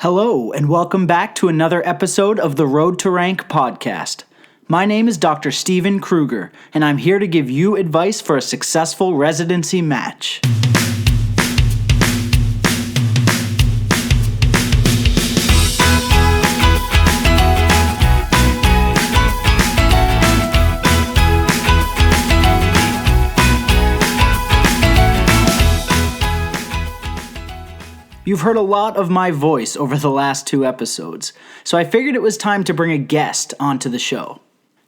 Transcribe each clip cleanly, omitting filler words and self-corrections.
Hello, and welcome back to another episode of the Road to Rank podcast. My name is Dr. Steven Kruger, and I'm here to give you advice for a successful residency match. You've heard a lot of my voice over the last two episodes, so I figured it was time to bring a guest onto the show.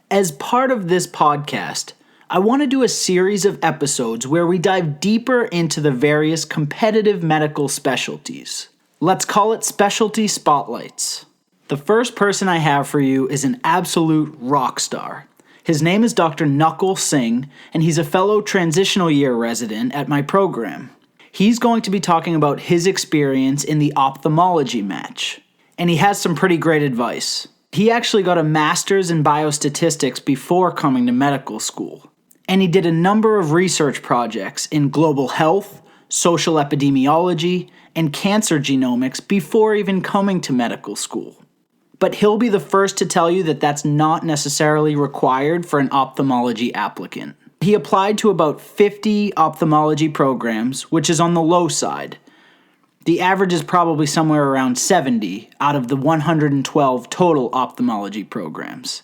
As part of this podcast, I want to do a series of episodes where we dive deeper into the various competitive medical specialties. Let's call it Specialty Spotlights. The first person I have for you is an absolute rock star. His name is Dr. Nakul Singh, and he's a fellow transitional year resident at my program. He's going to be talking about his experience in the ophthalmology match, and he has some pretty great advice. He actually got a master's in biostatistics before coming to medical school, and he did a number of research projects in global health, social epidemiology, and cancer genomics before even coming to medical school. But he'll be the first to tell you that that's not necessarily required for an ophthalmology applicant. He applied to about 50 ophthalmology programs, which is on the low side. The average is probably somewhere around 70 out of the 112 total ophthalmology programs.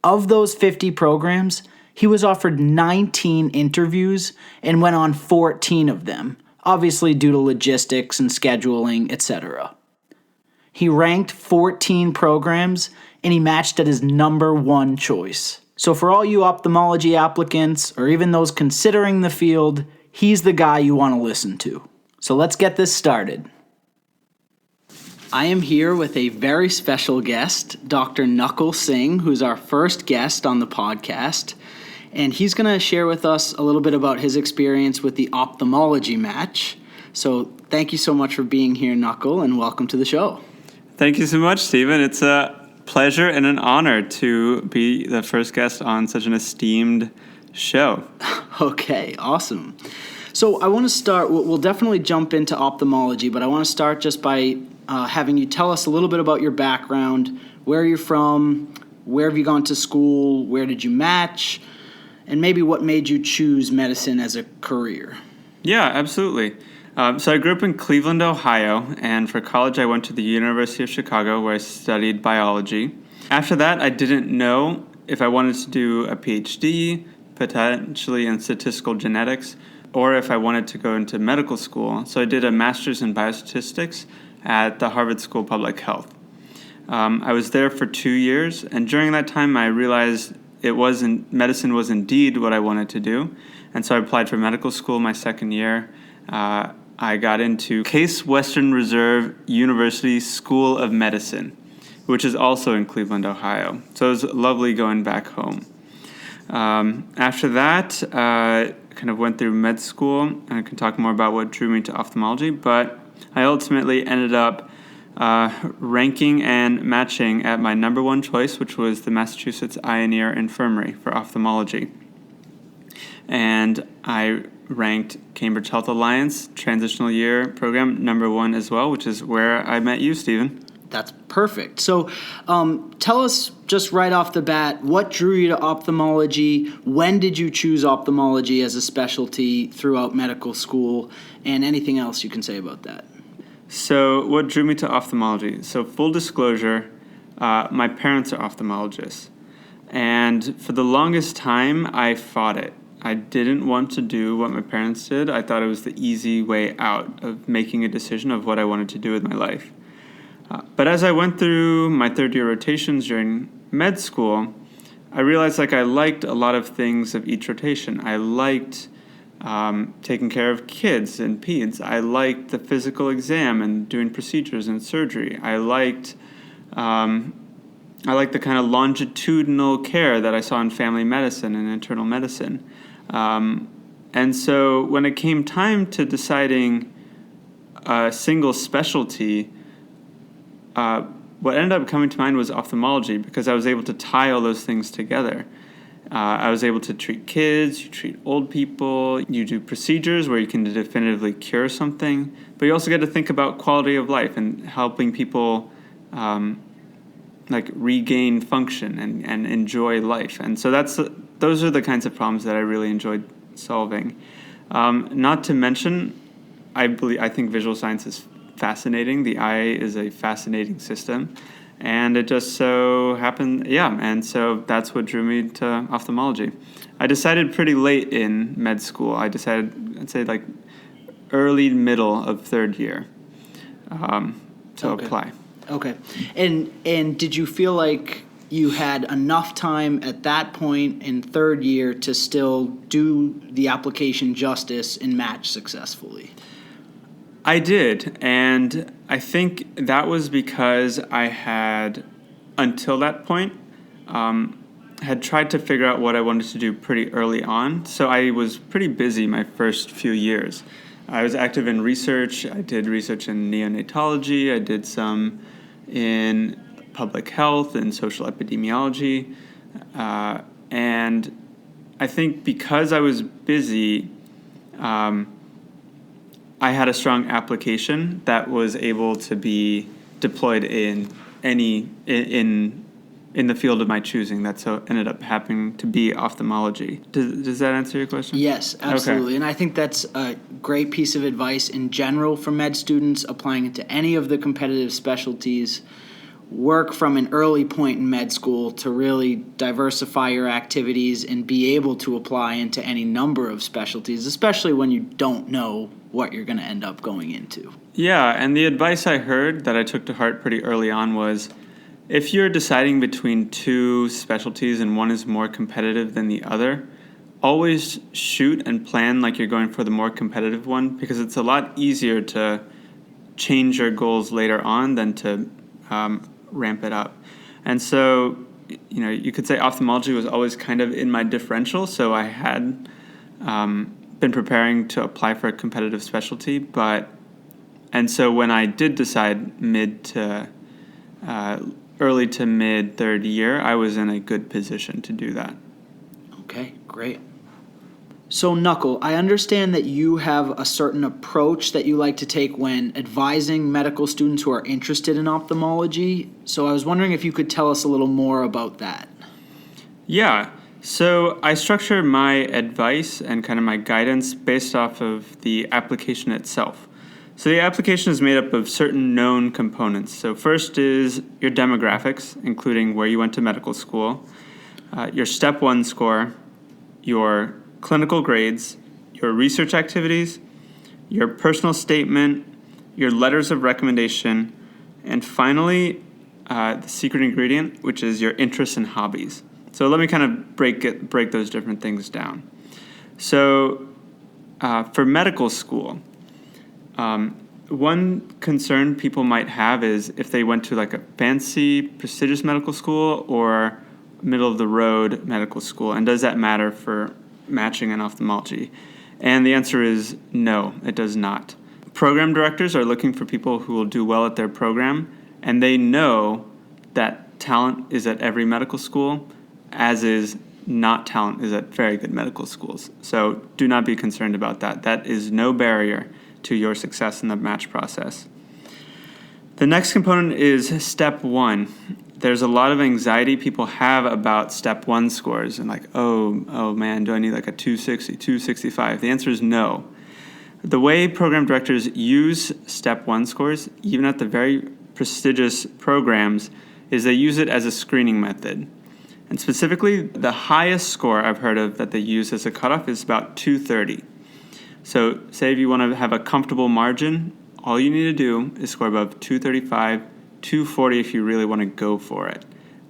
Of those 50 programs, he was offered 19 interviews and went on 14 of them, obviously due to logistics and scheduling, etc. He ranked 14 programs and he matched at his number one choice. So for all you ophthalmology applicants, or even those considering the field, he's the guy you want to listen to. So let's get this started. I am here with a very special guest, Dr. Nakul Singh, who's our first guest on the podcast. And he's going to share with us a little bit about his experience with the ophthalmology match. So thank you so much for being here, Nakul, and welcome to the show. Thank you so much, Stephen. It's a pleasure and an honor to be the first guest on such an esteemed show. Okay, awesome. So I want to start, we'll definitely jump into ophthalmology, but I want to start just by having you tell us a little bit about your background, where you're from, where have you gone to school, where did you match, and maybe what made you choose medicine as a career. Yeah, absolutely. So I grew up in Cleveland, Ohio, and for college I went to the University of Chicago where I studied biology. After that, I didn't know if I wanted to do a PhD, potentially in statistical genetics, or if I wanted to go into medical school. So I did a master's in biostatistics at the Harvard School of Public Health. I was there for 2 years, and during that time I realized medicine was indeed what I wanted to do, and so I applied for medical school my second year. I got into Case Western Reserve University School of Medicine, which is also in Cleveland, Ohio. So it was lovely going back home. After that, I kind of went through med school, and I can talk more about what drew me to ophthalmology, but I ultimately ended up ranking and matching at my number one choice, which was the Massachusetts Eye and Ear Infirmary for ophthalmology. And I ranked Cambridge Health Alliance Transitional Year Program number one as well, which is where I met you, Stephen. That's perfect. So tell us just right off the bat, what drew you to ophthalmology? When did you choose ophthalmology as a specialty throughout medical school? And anything else you can say about that? So what drew me to ophthalmology? So full disclosure, my parents are ophthalmologists. And for the longest time, I fought it. I didn't want to do what my parents did. I thought it was the easy way out of making a decision of what I wanted to do with my life. But as I went through my third-year rotations during med school, I realized I liked a lot of things of each rotation. I liked taking care of kids and peds. I liked the physical exam and doing procedures and surgery. I liked the kind of longitudinal care that I saw in family medicine and internal medicine. And so when it came time to deciding a single specialty, what ended up coming to mind was ophthalmology, because I was able to tie all those things together. I was able to treat kids, you treat old people, you do procedures where you can definitively cure something, but you also get to think about quality of life and helping people regain function and enjoy life. And so those are the kinds of problems that I really enjoyed solving. Not to mention, I think visual science is fascinating. The eye is a fascinating system. And it just so happened, and so that's what drew me to ophthalmology. I decided pretty late in med school. I'd say early middle of third year to apply. Okay. And did you feel like you had enough time at that point in third year to still do the application justice and match successfully? I did, and I think that was because I had, until that point, had tried to figure out what I wanted to do pretty early on. So I was pretty busy my first few years. I was active in research. I did research in neonatology. I did some in public health and social epidemiology. And I think because I was busy, I had a strong application that was able to be deployed in the field of my choosing. That's how it ended up happening to be ophthalmology. Does that answer your question? Yes, absolutely. Okay. And I think that's a great piece of advice in general for med students applying it to any of the competitive specialties. Work from an early point in med school to really diversify your activities and be able to apply into any number of specialties, especially when you don't know what you're going to end up going into. Yeah, and the advice I heard that I took to heart pretty early on was, if you're deciding between two specialties and one is more competitive than the other, always shoot and plan like you're going for the more competitive one, because it's a lot easier to change your goals later on than to ramp it up. And so, you could say ophthalmology was always kind of in my differential, so I had been preparing to apply for a competitive specialty, and so when I did decide early to mid third year, I was in a good position to do that. Okay, great. So, Nakul, I understand that you have a certain approach that you like to take when advising medical students who are interested in ophthalmology. So I was wondering if you could tell us a little more about that. Yeah. So I structure my advice and kind of my guidance based off of the application itself. So the application is made up of certain known components. So first is your demographics, including where you went to medical school, your Step 1 score, your clinical grades, your research activities, your personal statement, your letters of recommendation, and finally, the secret ingredient, which is your interests and hobbies. So let me kind of break those different things down. So for medical school, one concern people might have is if they went to like a fancy, prestigious medical school or middle-of-the-road medical school, and does that matter for matching in ophthalmology? And the answer is no, it does not. Program directors are looking for people who will do well at their program, and they know that talent is at every medical school, as is not talent is at very good medical schools. So do not be concerned about that. That is no barrier to your success in the match process. The next component is Step 1. There's a lot of anxiety people have about Step 1 scores and like, oh man, do I need like a 260, 265? The answer is no. The way program directors use Step 1 scores, even at the very prestigious programs, is they use it as a screening method. And specifically, the highest score I've heard of that they use as a cutoff is about 230. So say if you want to have a comfortable margin, all you need to do is score above 235, 240 if you really want to go for it.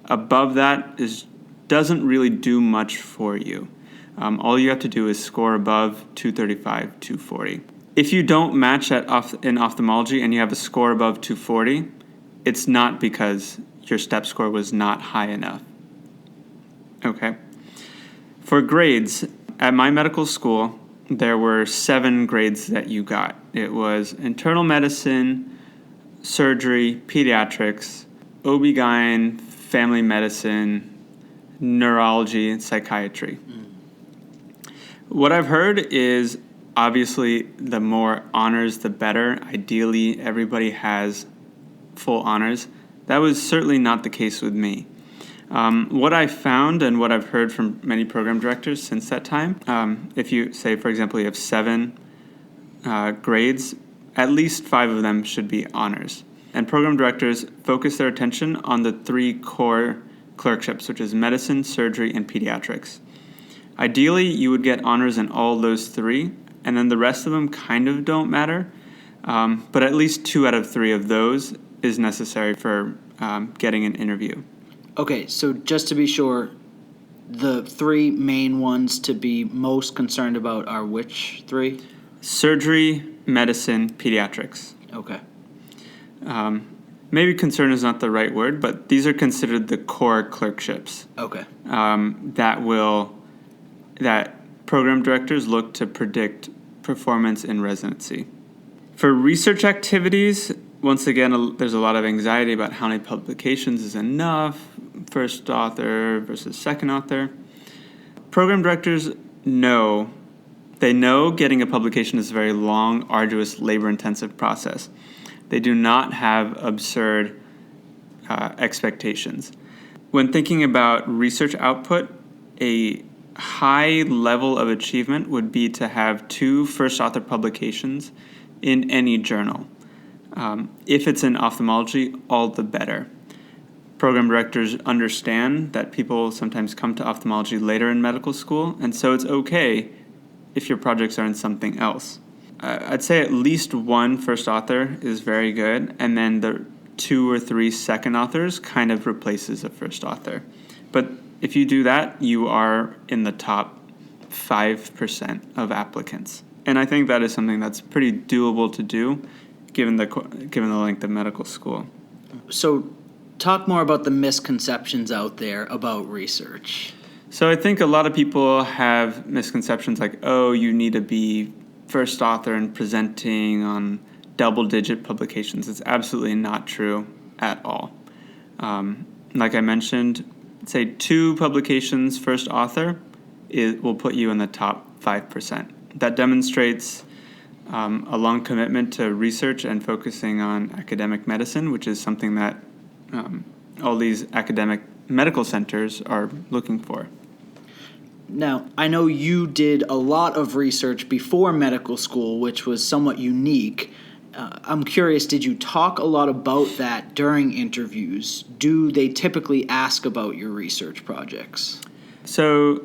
Above that doesn't really do much for you. All you have to do is score above 235, 240. If you don't match that in ophthalmology and you have a score above 240, it's not because your step score was not high enough. Okay. For grades, at my medical school, there were 7 grades that you got. It was internal medicine, surgery, pediatrics, OB-GYN, family medicine, neurology, and psychiatry. What I've heard is obviously the more honors, the better. Ideally, everybody has full honors. That was certainly not the case with me. What I found and what I've heard from many program directors since that time, if you say, for example, you have 7 grades, at least 5 of them should be honors. And program directors focus their attention on the 3 core clerkships, which is medicine, surgery, and pediatrics. Ideally, you would get honors in all those 3, and then the rest of them kind of don't matter. But at least 2 out of 3 of those is necessary for getting an interview. Okay, so just to be sure, the 3 main ones to be most concerned about are which 3? Surgery, medicine, pediatrics. Okay. Maybe concern is not the right word, but these are considered the core clerkships. Okay. That program directors look to predict performance in residency. For research activities, once again, there's a lot of anxiety about how many publications is enough, first author versus second author. Program directors know getting a publication is a very long, arduous, labor-intensive process. They do not have absurd expectations. When thinking about research output, a high level of achievement would be to have 2 first author publications in any journal. If it's in ophthalmology, all the better. Program directors understand that people sometimes come to ophthalmology later in medical school, and so it's okay if your projects are in something else. I'd say at least 1 first author is very good, and then the 2 or 3 second authors kind of replaces a first author. But if you do that, you are in the top 5% of applicants. And I think that is something that's pretty doable to do given the length of medical school. So talk more about the misconceptions out there about research. So I think a lot of people have misconceptions like, oh, you need to be first author and presenting on double-digit publications. It's absolutely not true at all. Like I mentioned, say 2 publications first author will put you in the top 5%. That demonstrates a long commitment to research and focusing on academic medicine, which is something that all these academic medical centers are looking for. Now, I know you did a lot of research before medical school, which was somewhat unique. I'm curious, did you talk a lot about that during interviews? Do they typically ask about your research projects? So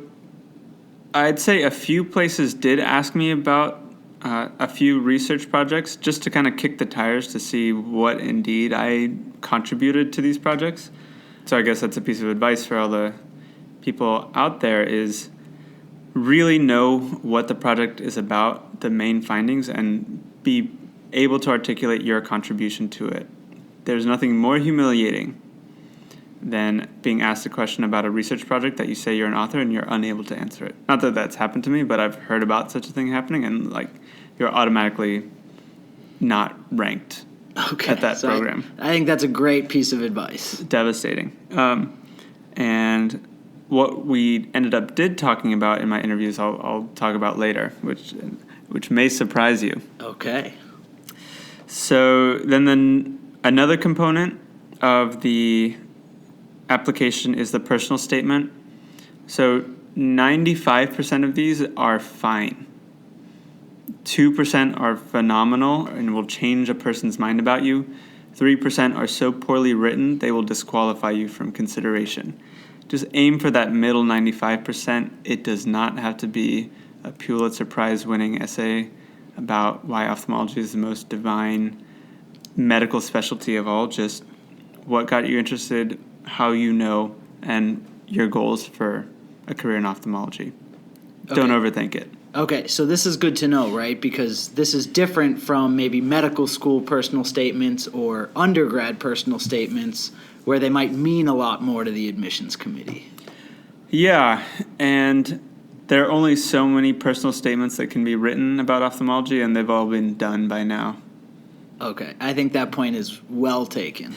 I'd say a few places did ask me about a few research projects just to kind of kick the tires to see what indeed I contributed to these projects. So I guess that's a piece of advice for all the people out there is really know what the project is about, the main findings, and be able to articulate your contribution to it. There's nothing more humiliating than being asked a question about a research project that you say you're an author and you're unable to answer it. Not that that's happened to me, but I've heard about such a thing happening, and you're automatically not ranked at that program. I think that's a great piece of advice. Devastating. And what we ended up talking about in my interviews, I'll talk about later, which may surprise you. Okay. So then another component of the application is the personal statement. So 95% of these are fine. 2% are phenomenal and will change a person's mind about you. 3% are so poorly written they will disqualify you from consideration. Just aim for that middle 95%. It does not have to be a Pulitzer Prize winning essay about why ophthalmology is the most divine medical specialty of all. Just what got you interested, how you know, and your goals for a career in ophthalmology. Okay. Don't overthink it. Okay, so this is good to know, right? Because this is different from maybe medical school personal statements or undergrad personal statements where they might mean a lot more to the admissions committee. Yeah, and there are only so many personal statements that can be written about ophthalmology, and they've all been done by now. Okay, I think that point is well taken.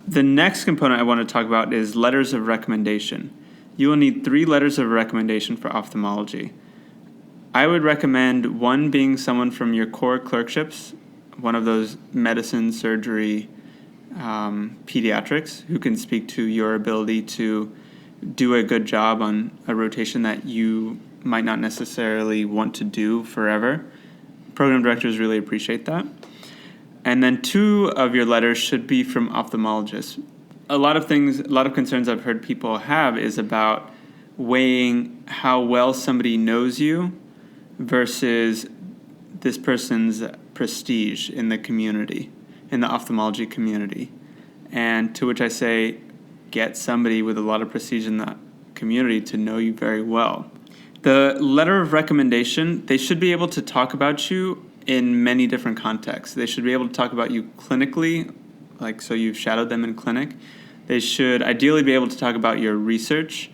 The next component I want to talk about is letters of recommendation. you will need 3 letters of recommendation for ophthalmology. I would recommend one being someone from your core clerkships, one of those medicine, surgery, pediatrics, who can speak to your ability to do a good job on a rotation that you might not necessarily want to do forever. Program directors really appreciate that. And then 2 of your letters should be from ophthalmologists. A lot of concerns I've heard people have is about weighing how well somebody knows you versus this person's prestige in the community, in the ophthalmology community. And to which I say, get somebody with a lot of prestige in the community to know you very well. The letter of recommendation, they should be able to talk about you in many different contexts. They should be able to talk about you clinically, like so you've shadowed them in clinic. They should ideally be able to talk about your research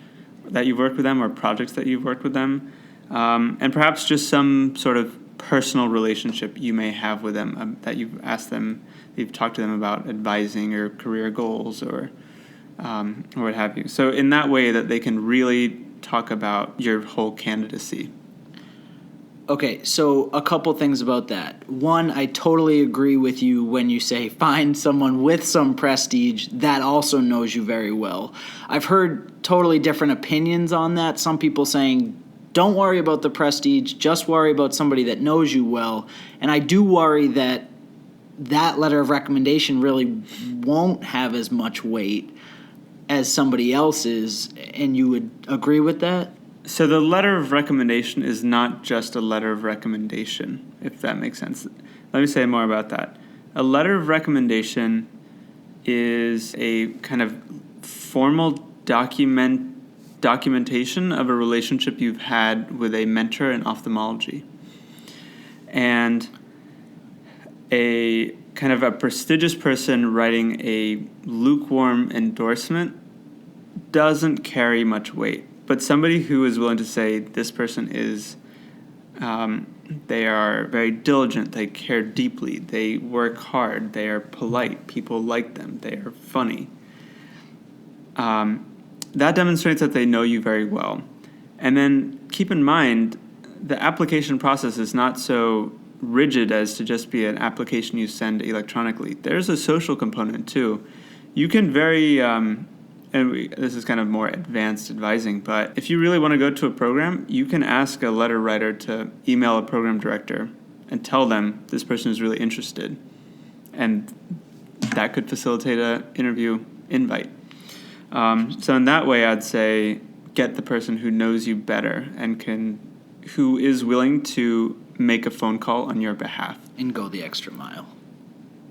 that you've worked with them or projects that you've worked with them, and perhaps just some sort of personal relationship you may have with them that you've asked them, you've talked to them about advising or career goals or what have you. So in that way that they can really talk about your whole candidacy. Okay, so a couple things about that. One, I totally agree with you when you say find someone with some prestige that also knows you very well. I've heard totally different opinions on that. Some people saying, don't worry about the prestige, just worry about somebody that knows you well. And I do worry that that letter of recommendation really won't have as much weight as somebody else's, and you would agree with that? So the letter of recommendation is not just a letter of recommendation, if that makes sense. Let me say more about that. A letter of recommendation is a kind of formal documentation of a relationship you've had with a mentor in ophthalmology. And a kind of a prestigious person writing a lukewarm endorsement doesn't carry much weight. But somebody who is willing to say this person is, they are very diligent, they care deeply, they work hard, they are polite, people like them, they are funny. That demonstrates that they know you very well. And then keep in mind, the application process is not so rigid as to just be an application you send electronically. There's a social component too. You can this is kind of more advanced advising, but if you really want to go to a program, you can ask a letter writer to email a program director and tell them this person is really interested. And that could facilitate an interview invite. So in that way, I'd say get the person who knows you better and who is willing to make a phone call on your behalf. And go the extra mile.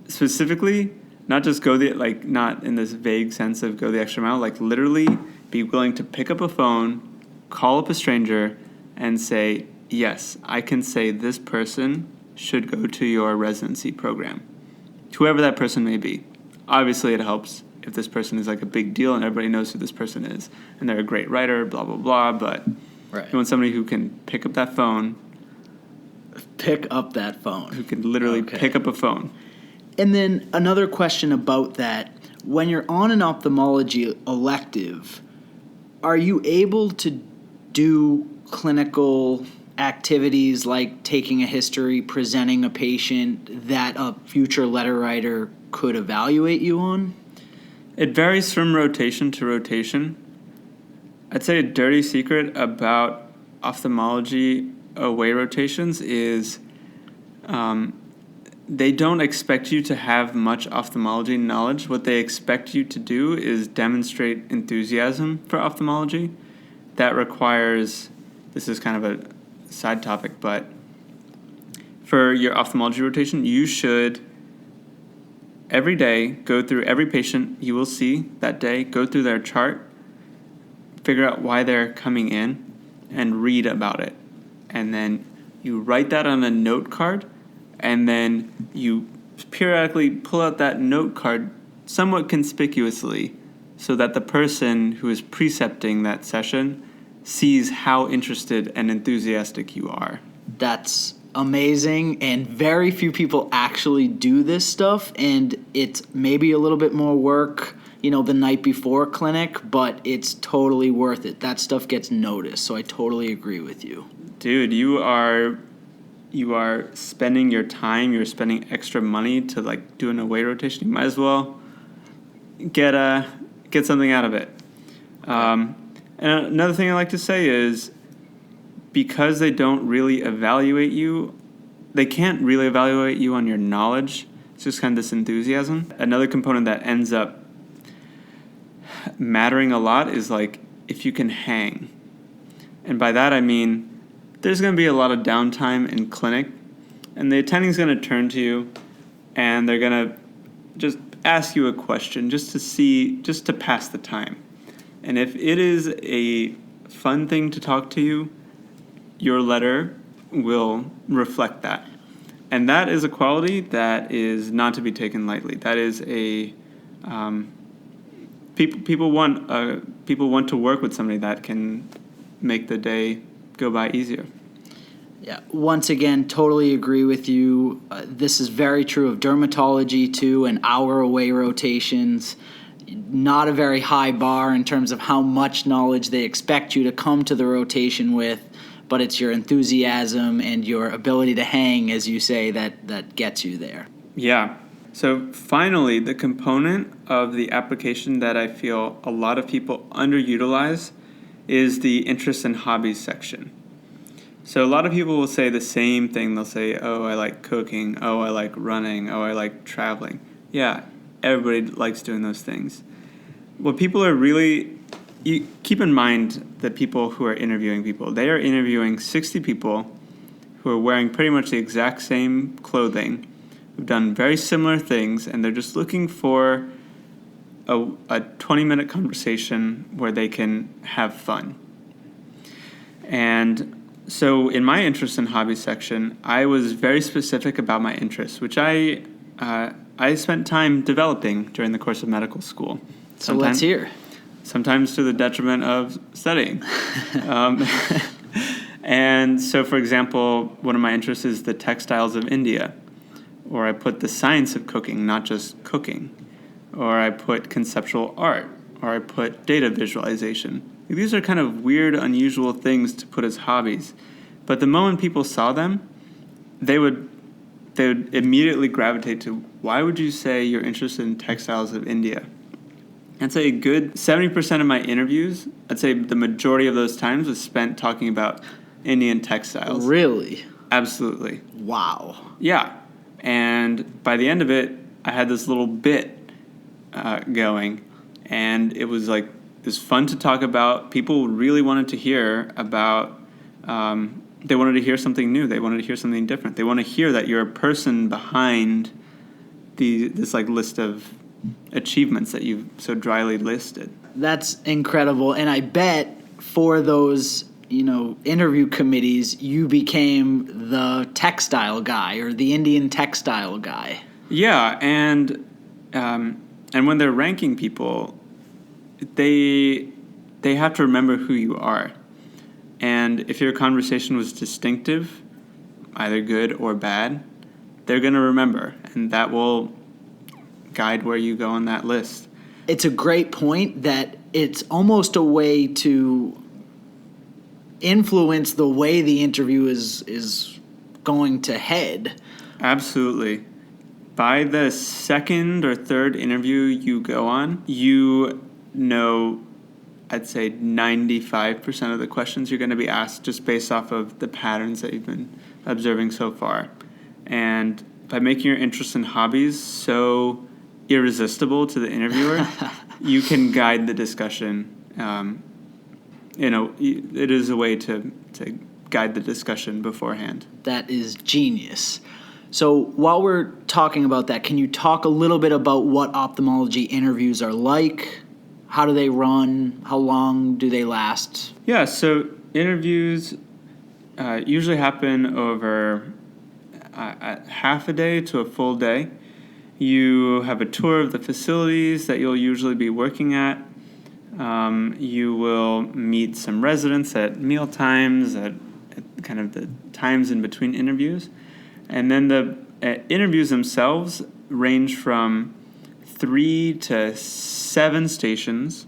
Specifically, not just not in this vague sense of go the extra mile, like literally be willing to pick up a phone, call up a stranger, and say, yes, I can say this person should go to your residency program. Whoever that person may be. Obviously, it helps if this person is like a big deal and everybody knows who this person is, and they're a great writer, blah, blah, blah, but right. You want somebody who can pick up that phone. Pick up that phone. Who can literally pick up a phone. And then another question about that, when you're on an ophthalmology elective, are you able to do clinical activities like taking a history, presenting a patient that a future letter writer could evaluate you on? It varies from rotation to rotation. I'd say a dirty secret about ophthalmology away rotations is they don't expect you to have much ophthalmology knowledge. What they expect you to do is demonstrate enthusiasm for ophthalmology. That requires, this is kind of a side topic, but for your ophthalmology rotation, you should every day go through every patient you will see that day, go through their chart, figure out why they're coming in, and read about it. And then you write that on a note card, and then you periodically pull out that note card somewhat conspicuously so that the person who is precepting that session sees how interested and enthusiastic you are. That's amazing, and very few people actually do this stuff, and it's maybe a little bit more work the night before clinic, but it's totally worth it. That stuff gets noticed, so I totally agree with you. Dude, you are spending your time, you're spending extra money to like do an away rotation. You might as well get something out of it. And another thing I like to say is, because they don't really evaluate you, they can't really evaluate you on your knowledge. It's just kind of this enthusiasm. Another component that ends up mattering a lot is like if you can hang. And by that I mean there's going to be a lot of downtime in clinic, and the attending's going to turn to you and they're going to just ask you a question just to pass the time. And if it is a fun thing to talk to you, your letter will reflect that. And that is a quality that is not to be taken lightly. That is people want to work with somebody that can make the day go by easier. Yeah, once again, totally agree with you. This is very true of dermatology too, and our away rotations. Not a very high bar in terms of how much knowledge they expect you to come to the rotation with, but it's your enthusiasm and your ability to hang, as you say, that gets you there. Yeah. So finally, the component of the application that I feel a lot of people underutilize is the interest and hobbies section. So a lot of people will say the same thing. They'll say, oh, I like cooking. Oh, I like running. Oh, I like traveling. Yeah, everybody likes doing those things. What people are really, you keep in mind the people who are interviewing people. They are interviewing 60 people who are wearing pretty much the exact same clothing, who've done very similar things, and they're just looking for a 20-minute conversation where they can have fun. And so in my interest and hobbies section, I was very specific about my interests, which I spent time developing during the course of medical school. So let's hear. Sometimes to the detriment of studying. And so, for example, one of my interests is the textiles of India. Or I put the science of cooking, not just cooking. Or I put conceptual art. Or I put data visualization. These are kind of weird, unusual things to put as hobbies. But the moment people saw them, they would immediately gravitate to, why would you say you're interested in textiles of India? I'd say a good 70% of my interviews, I'd say the majority of those times was spent talking about Indian textiles. Really? Absolutely. Wow. Yeah. And by the end of it, I had this little bit going, and it was fun to talk about. People really wanted to hear about, they wanted to hear something new. They wanted to hear something different. They want to hear that you're a person behind this list of achievements that you've so dryly listed. That's incredible. And I bet for those, interview committees, you became the textile guy or the Indian textile guy. Yeah, and when they're ranking people, they have to remember who you are. And if your conversation was distinctive, either good or bad, they're going to remember, and that will guide where you go on that list. It's a great point that it's almost a way to influence the way the interview is going to head. Absolutely. By the second or third interview you go on, I'd say 95% of the questions you're going to be asked just based off of the patterns that you've been observing so far. And by making your interests and hobbies so irresistible to the interviewer, you can guide the discussion. It is a way to guide the discussion beforehand. That is genius. So while we're talking about that, can you talk a little bit about what ophthalmology interviews are like? How do they run? How long do they last? Yeah, so interviews usually happen over half a day to a full day. You have a tour of the facilities that you'll usually be working at. You will meet some residents at meal times, at kind of the times in between interviews. And then the interviews themselves range from 3 to 7 stations,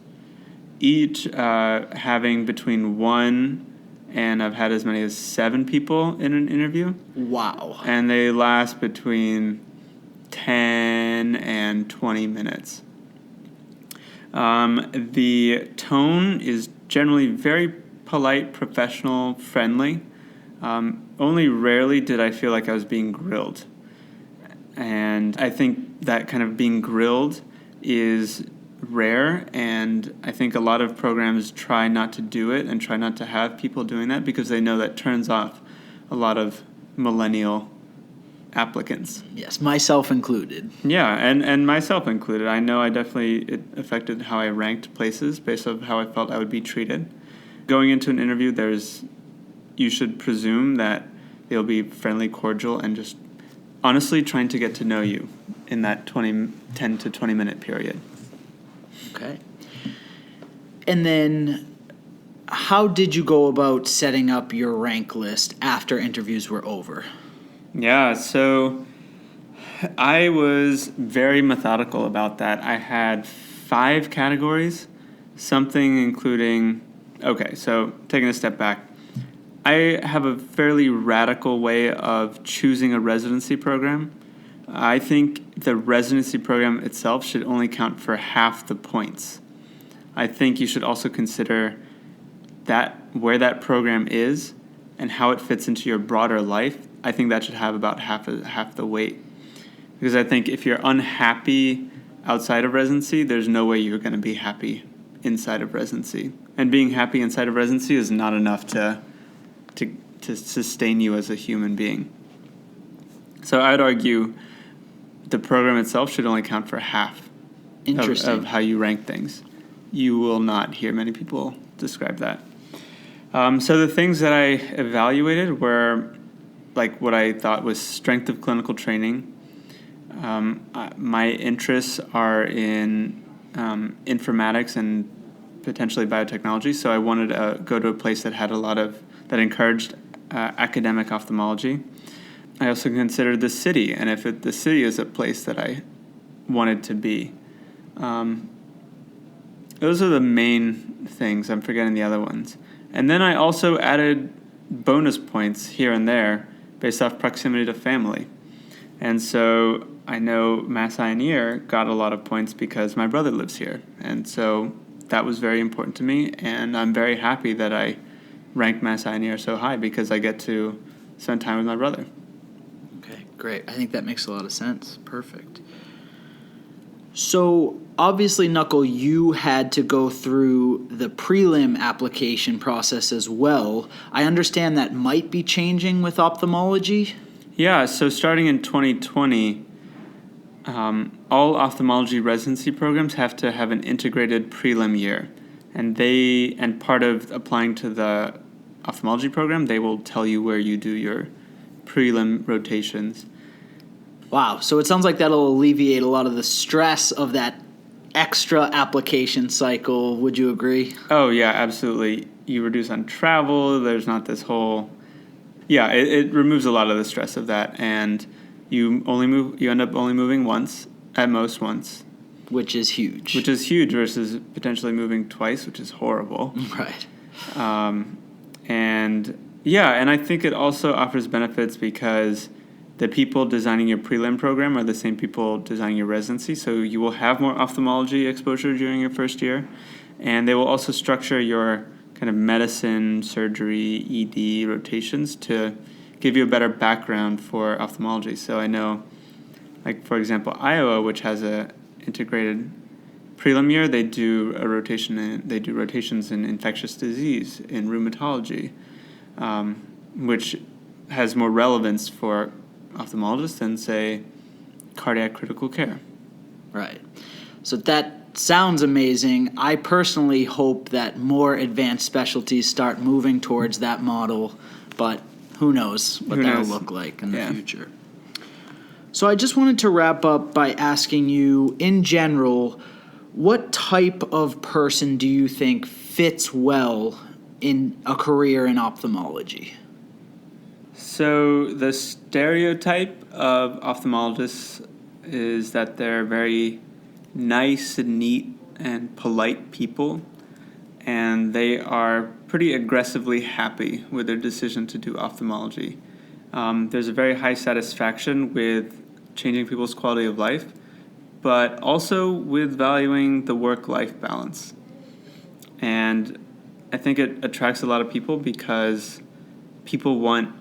each having between 1 and I've had as many as 7 people in an interview. Wow. And they last between 10 and 20 minutes. The tone is generally very polite, professional, friendly. Only rarely did I feel like I was being grilled. And I think that kind of being grilled is rare, and I think a lot of programs try not to do it and try not to have people doing that because they know that turns off a lot of millennial applicants. Yes, myself included. Yeah, and myself included. I know it affected how I ranked places based on how I felt I would be treated. Going into an interview, you should presume that they'll be friendly, cordial, and just honestly trying to get to know you in that 10 to 20 minute period. Okay. And then how did you go about setting up your rank list after interviews were over? Yeah, so I was very methodical about that. I had 5 categories, something including, okay, so taking a step back, I have a fairly radical way of choosing a residency program. I think the residency program itself should only count for half the points. I think you should also consider where that program is and how it fits into your broader life. I think that should have about half the weight. Because I think if you're unhappy outside of residency, there's no way you're going to be happy inside of residency. And being happy inside of residency is not enough to sustain you as a human being. So I'd argue the program itself should only count for half of how you rank things. You will not hear many people describe that. So the things that I evaluated were like what I thought was strength of clinical training. My interests are in informatics and potentially biotechnology, so I wanted to go to a place that had that encouraged academic ophthalmology. I also considered the city, and if the city is a place that I wanted to be. Those are the main things. I'm forgetting the other ones. And then I also added bonus points here and there based off proximity to family. And so I know Mass Eye and Ear got a lot of points because my brother lives here. And so that was very important to me, and I'm very happy that I ranked Mass Eye and Ear so high because I get to spend time with my brother. Okay, great. I think that makes a lot of sense. Perfect. So, obviously, Nakul, you had to go through the prelim application process as well. I understand that might be changing with ophthalmology. Yeah, so starting in 2020, all ophthalmology residency programs have to have an integrated prelim year. And part of applying to the ophthalmology program, they will tell you where you do your prelim rotations. Wow, so it sounds like that'll alleviate a lot of the stress of that extra application cycle. Would you agree? Oh, yeah, absolutely. You reduce on travel. There's not this whole... Yeah, it removes a lot of the stress of that. And you end up only moving once, at most once. Which is huge. Which is huge versus potentially moving twice, which is horrible. Right. And I think it also offers benefits because the people designing your prelim program are the same people designing your residency, so you will have more ophthalmology exposure during your first year, and they will also structure your kind of medicine, surgery, ED rotations to give you a better background for ophthalmology. So I know, like for example, Iowa, which has a integrated prelim year, they do rotations in infectious disease, in rheumatology, which has more relevance for ophthalmologists than, say, cardiac critical care. Right. So that sounds amazing. I personally hope that more advanced specialties start moving towards that model, but who knows what that'll look like in the future. So I just wanted to wrap up by asking you, in general, what type of person do you think fits well in a career in ophthalmology? So the stereotype of ophthalmologists is that they're very nice and neat and polite people, and they are pretty aggressively happy with their decision to do ophthalmology. There's a very high satisfaction with changing people's quality of life, but also with valuing the work-life balance. And I think it attracts a lot of people because people want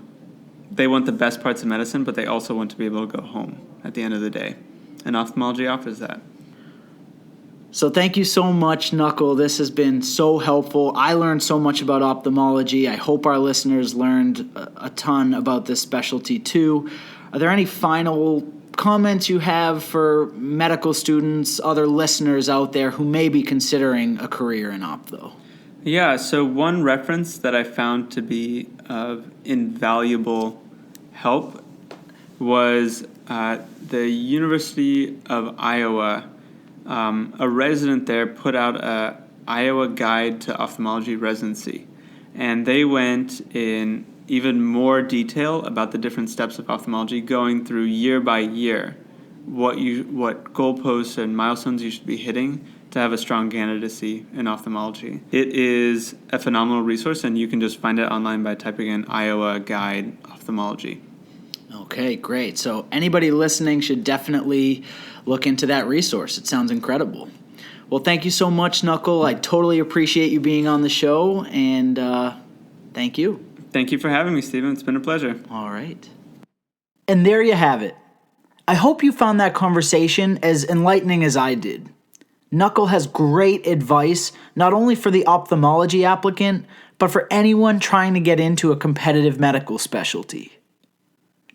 the best parts of medicine, but they also want to be able to go home at the end of the day. And ophthalmology offers that. So thank you so much, Nakul. This has been so helpful. I learned so much about ophthalmology. I hope our listeners learned a ton about this specialty too. Are there any final comments you have for medical students, other listeners out there who may be considering a career in ophtho? Yeah, so one reference that I found to be of invaluable help was the University of Iowa. A resident there put out a Iowa Guide to Ophthalmology Residency, and they went in even more detail about the different steps of ophthalmology, going through year by year what goalposts and milestones you should be hitting to have a strong candidacy in ophthalmology. It is a phenomenal resource, and you can just find it online by typing in Iowa Guide Ophthalmology. Okay, great. So anybody listening should definitely look into that resource. It sounds incredible. Well, thank you so much, Nakul. I totally appreciate you being on the show, and thank you. Thank you for having me, Stephen. It's been a pleasure. All right. And there you have it. I hope you found that conversation as enlightening as I did. Nakul has great advice, not only for the ophthalmology applicant, but for anyone trying to get into a competitive medical specialty.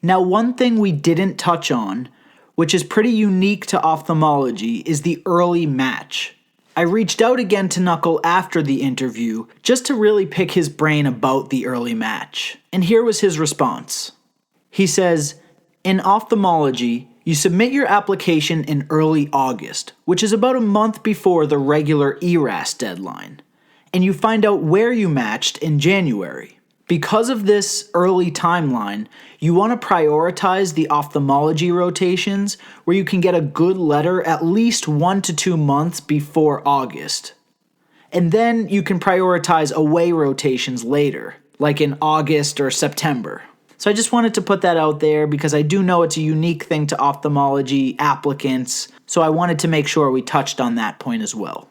Now, one thing we didn't touch on, which is pretty unique to ophthalmology, is the early match. I reached out again to Nakul after the interview just to really pick his brain about the early match. And here was his response. He says, in ophthalmology, you submit your application in early August, which is about a month before the regular ERAS deadline, and you find out where you matched in January. Because of this early timeline, you want to prioritize the ophthalmology rotations where you can get a good letter at least 1 to 2 months before August. And then you can prioritize away rotations later, like in August or September. So I just wanted to put that out there because I do know it's a unique thing to ophthalmology applicants, so I wanted to make sure we touched on that point as well.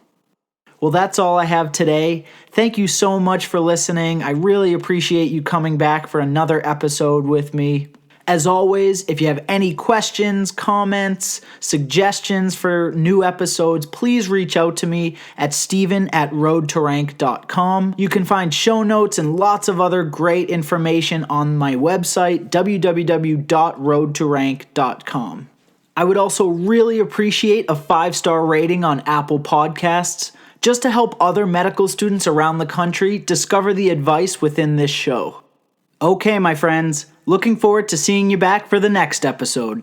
Well, that's all I have today. Thank you so much for listening. I really appreciate you coming back for another episode with me. As always, if you have any questions, comments, suggestions for new episodes, please reach out to me at steven@roadtorank.com. You can find show notes and lots of other great information on my website, www.roadtorank.com. I would also really appreciate a 5-star rating on Apple Podcasts, just to help other medical students around the country discover the advice within this show. Okay, my friends, looking forward to seeing you back for the next episode.